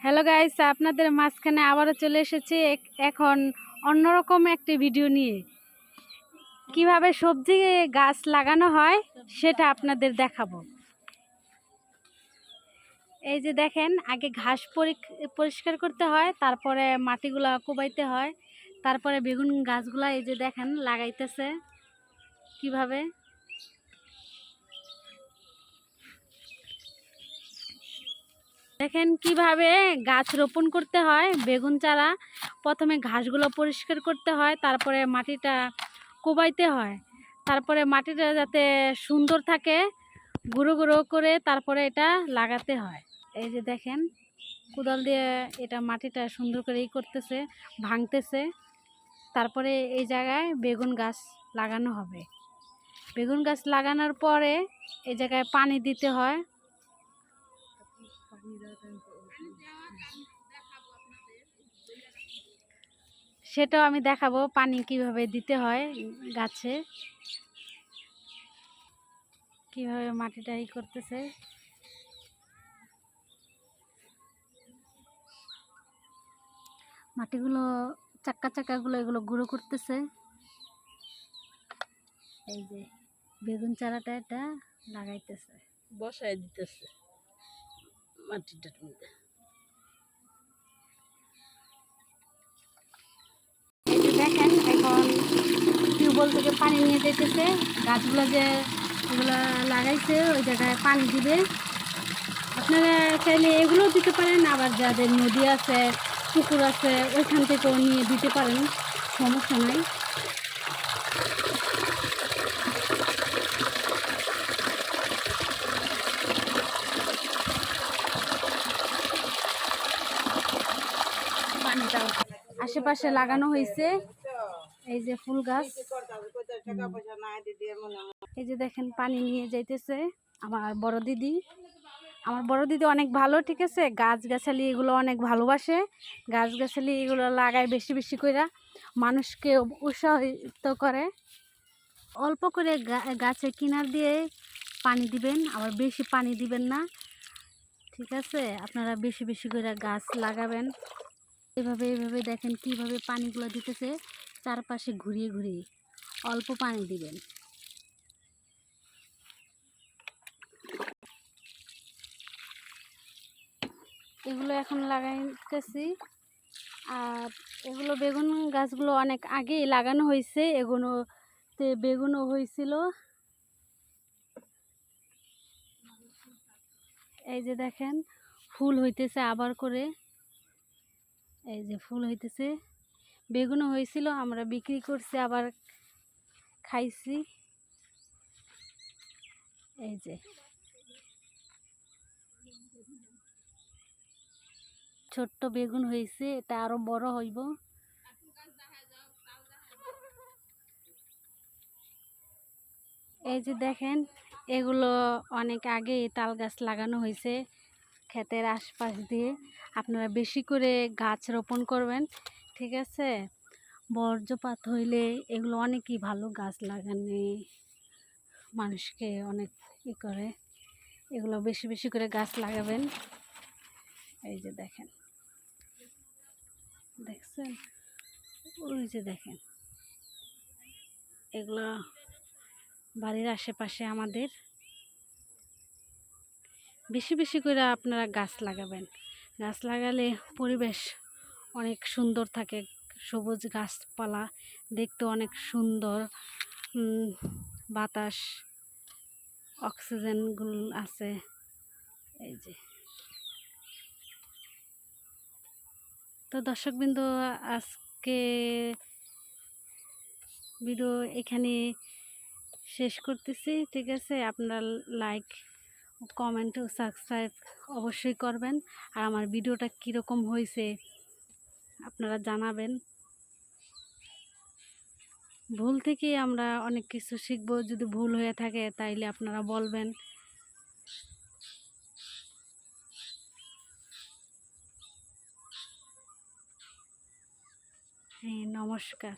Hello guys, আপনাদের মাঝখানে আবারও চলে এসেছি এখন অন্যরকম একটি ভিডিও নিয়ে। কিভাবে সবজি গাছ লাগানো হয় সেটা আপনাদের দেখাবো। এই যে দেখেন, আগে ঘাস পরিষ্কার করতে হয়, তারপরে মাটিগুলা কোবাইতে হয়, তারপরে বেগুন গাছগুলা এই যে দেখেন লাগাইতেছে কিভাবে। দেখেন কিভাবে গাছ রোপণ করতে হয় বেগুন চারা। প্রথমে ঘাসগুলো পরিষ্কার করতে হয়, তারপরে মাটিটা কোবাইতে হয়, তারপরে মাটিটা যাতে সুন্দর থাকে গুঁড়ো গুঁড়ো করে তারপরে এটা লাগাতে হয়। এই যে দেখেন কোদাল দিয়ে এটা মাটিটা সুন্দর করে করতেছে, ভাঙতেছে, তারপরে এই জায়গায় বেগুন গাছ লাগানো হবে। বেগুন গাছ লাগানোর পরে এই জায়গায় পানি দিতে হয়। সেটাও আমি দেখাবো পানি কিভাবে দিতে হয় গাছে, কিভাবে মাটিটা করতেছে। মাটিগুলো চাক্কাগুলো এগুলো গুঁড়ো করতেছে। এই যে বেগুন চারাটা এটা লাগাইতেছে, বসায় দিতেছে মাটিটার মধ্যে। এই যে দেখেন এখন টিউবওয়েল থেকে পানি নিয়ে যেতেছে, গাছগুলো যে এগুলো লাগাইছে ওই জায়গায় পানি দিবে। আপনারা চাইলে এগুলোও দিতে পারেন, আবার যাদের নদী আছে পুকুর আছে ওইখান থেকেও নিয়ে দিতে পারেন, সমস্যা নাই। আশেপাশে লাগানো হয়েছে এই যে ফুল গাছ। এই যে দেখেন পানি নিয়ে যাইতেছে আমার বড় দিদি। আমার বড় দিদি অনেক ভালো, ঠিক আছে, গাছগাছালি এগুলো অনেক ভালোবাসে। গাছগাছালি এগুলো লাগায় বেশি বেশি করে, মানুষকে উৎসাহিত করে। অল্প করে গাছের কিনার দিয়ে পানি দিবেন, আবার বেশি পানি দিবেন না, ঠিক আছে। আপনারা বেশি বেশি করে গাছ লাগাবেন। এইভাবে দেখেন কিভাবে পানিগুলো দিতেছে, চারপাশে ঘুরিয়ে ঘুরিয়ে অল্প পানি দিবেন। এগুলো এখন লাগাইতেছি। আর এগুলো বেগুন গাছগুলো অনেক আগেই লাগানো হয়েছে, এগুলোতে বেগুনও হয়েছিল। এই যে দেখেন ফুল হইতেছে আবার করে, এই যে ফুল হইতেছে, বেগুনও হয়েছিল, আমরা বিক্রি করছি আবার খাইছি। এই যে ছোট্ট বেগুন হয়েছে, এটা আরো বড় হইব। এই যে দেখেন এগুলো অনেক আগে তাল গাছ লাগানো হয়েছে ক্ষেতের আশপাশ দিয়ে। আপনারা বেশি করে গাছ রোপণ করবেন, ঠিক আছে। বর্জ্যপাত হইলে এগুলো অনেকই ভালো, গাছ লাগানো মানুষকে অনেক করে। এগুলো বেশি বেশি করে গাছ লাগাবেন। এই যে দেখেন, দেখছেন, ওই যে দেখেন এগুলো বাড়ির আশেপাশে আমাদের। বেশি বেশি করে আপনারা গাছ লাগাবেন। গাছ লাগালে পরিবেশ অনেক সুন্দর থাকে, সবুজ গাছপালা দেখতে অনেক সুন্দর, বাতাস অক্সিজেনগুলো আছে। এই যে তো দর্শকবৃন্দ, আজকে ভিডিও এখানে শেষ করতেছি, ঠিক আছে। আপনারা লাইক, কমেন্ট ও সাবস্ক্রাইব অবশ্যই করবেন। আর আমার ভিডিওটা কীরকম হয়েছে আপনারা জানাবেন। ভুল থেকেই আমরা অনেক কিছু শিখবো, যদি ভুল হয়ে থাকে তাইলে আপনারা বলবেন। হ্যাঁ, নমস্কার।